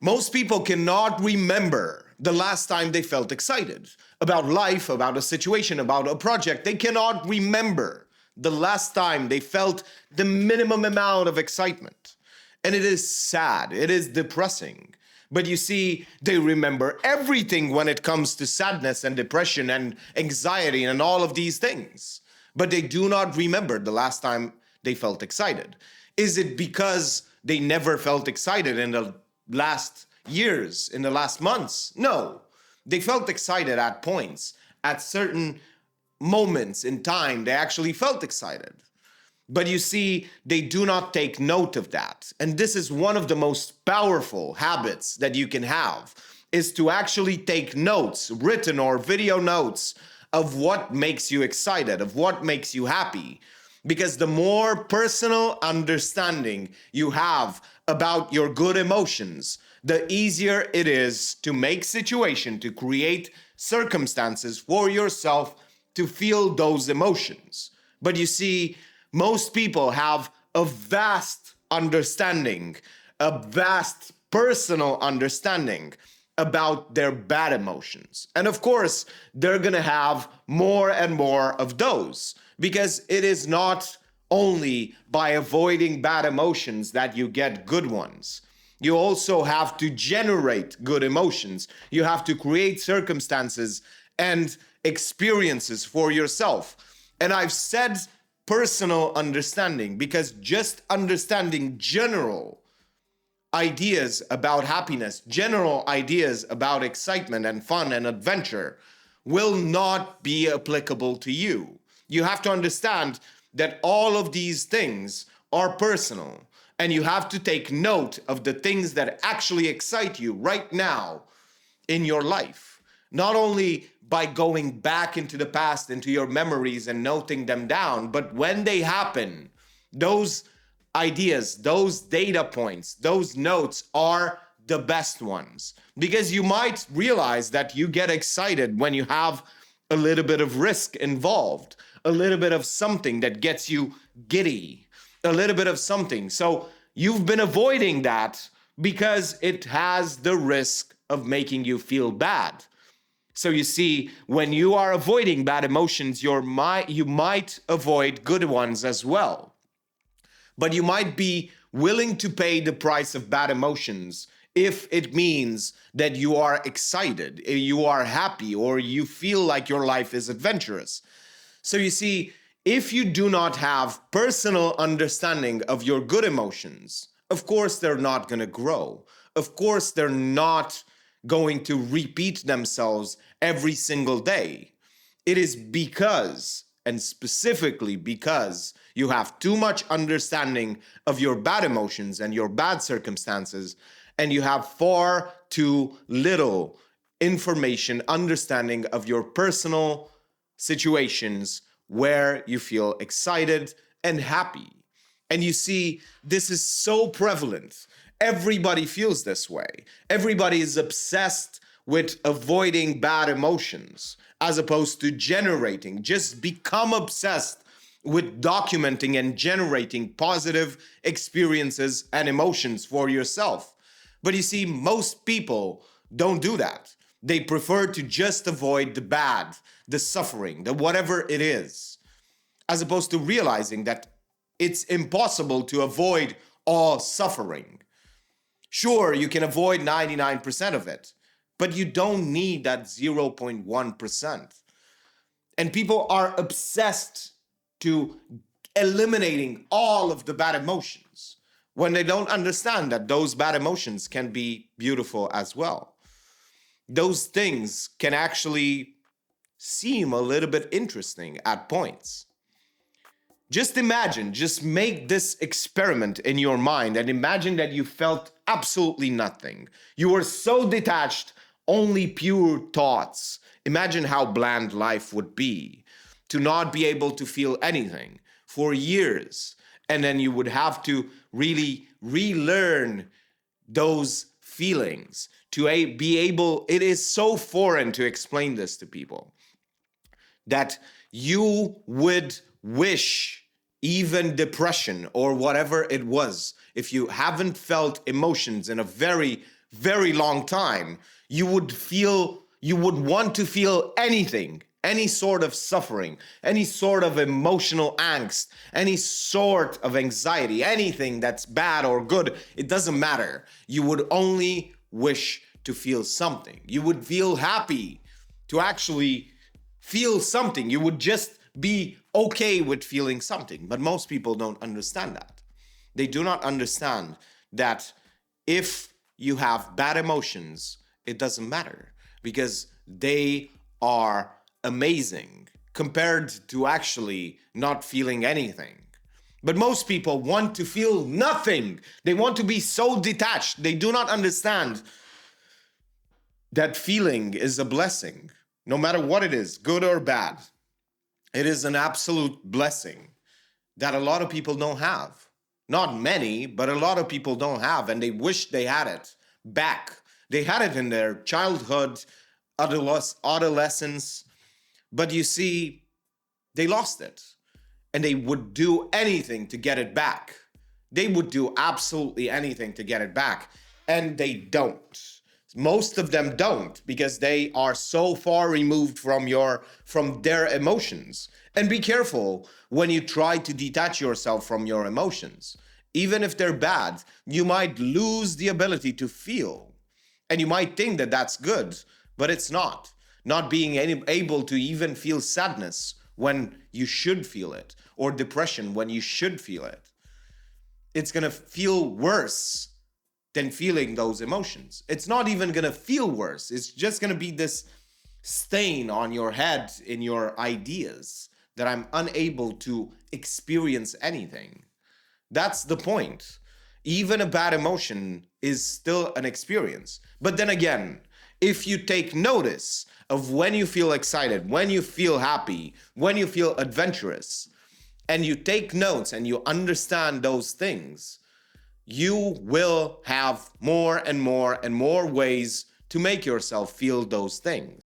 Most people cannot remember the last time they felt excited about life, about a situation, about a project. They cannot remember the last time they felt the minimum amount of excitement. And it is sad, it is depressing. But you see, they remember everything when it comes to sadness and depression and anxiety and all of these things. But they do not remember the last time they felt excited. Is it because they never felt excited in the last years, in the last months? No. They felt excited at points, at certain moments in time, they actually felt excited. But you see, they do not take note of that. And this is one of the most powerful habits that you can have, is to actually take notes, written or video notes, of what makes you excited, of what makes you happy. Because the more personal understanding you have about your good emotions, the easier it is to make situation, to create circumstances for yourself to feel those emotions. But you see, most people have a vast understanding, a vast personal understanding about their bad emotions. And of course, they're gonna have more and more of those, because it is not only by avoiding bad emotions that you get good ones. You also have to generate good emotions. You have to create circumstances and experiences for yourself. And I've said personal understanding because just understanding general ideas about happiness, general ideas about excitement and fun and adventure will not be applicable to you. You have to understand that all of these things are personal, and you have to take note of the things that actually excite you right now in your life. Not only by going back into the past, into your memories and noting them down, but when they happen, those ideas, those data points, those notes are the best ones. Because you might realize that you get excited when you have a little bit of risk involved, a little bit of something that gets you giddy, a little bit of something. So you've been avoiding that because it has the risk of making you feel bad. So you see, when you are avoiding bad emotions, you might avoid good ones as well. But you might be willing to pay the price of bad emotions if it means that you are excited, you are happy, or you feel like your life is adventurous. So you see, if you do not have personal understanding of your good emotions, of course they're not going to grow. Of course they're not going to repeat themselves every single day. It is because, and specifically because, you have too much understanding of your bad emotions and your bad circumstances, and you have far too little information, understanding of your personal situations where you feel excited and happy. And you see, this is so prevalent. Everybody feels this way. Everybody is obsessed with avoiding bad emotions as opposed to generating. Just become obsessed with documenting and generating positive experiences and emotions for yourself. But you see, most people don't do that. They prefer to just avoid the bad, the suffering, the whatever it is, as opposed to realizing that it's impossible to avoid all suffering. Sure, you can avoid 99% of it, but you don't need that 0.1%. And people are obsessed to eliminating all of the bad emotions when they don't understand that those bad emotions can be beautiful as well. Those things can actually seem a little bit interesting at points. Just imagine, just make this experiment in your mind and imagine that you felt absolutely nothing. You were so detached, only pure thoughts. Imagine how bland life would be to not be able to feel anything for years. And then you would have to really relearn those feelings to be able, it is so foreign to explain this to people, that you would wish even depression or whatever it was, if you haven't felt emotions in a very, very long time, you would want to feel anything, any sort of suffering, any sort of emotional angst, any sort of anxiety, anything that's bad or good, it doesn't matter. You would only wish to feel something. You would feel happy to actually feel something. You would just be okay with feeling something. But most people don't understand that. They do not understand that if you have bad emotions, it doesn't matter because they are amazing compared to actually not feeling anything. But most people want to feel nothing. They want to be so detached. They do not understand that feeling is a blessing, no matter what it is, good or bad. It is an absolute blessing that a lot of people don't have. Not many, but a lot of people don't have, and they wish they had it back. They had it in their childhood, adolescence, but you see, they lost it, and they would do anything to get it back. They would do absolutely anything to get it back, and they don't. Most of them don't because they are so far removed from their emotions. And be careful when you try to detach yourself from your emotions. Even if they're bad, you might lose the ability to feel. And you might think that that's good, but it's not. Not being able to even feel sadness when you should feel it, or depression when you should feel it. It's going to feel worse than feeling those emotions. It's not even going to feel worse. It's just going to be this stain on your head in your ideas that I'm unable to experience anything. That's the point. Even a bad emotion is still an experience. But then again, if you take notice of when you feel excited, when you feel happy, when you feel adventurous, and you take notes and you understand those things, you will have more and more and more ways to make yourself feel those things.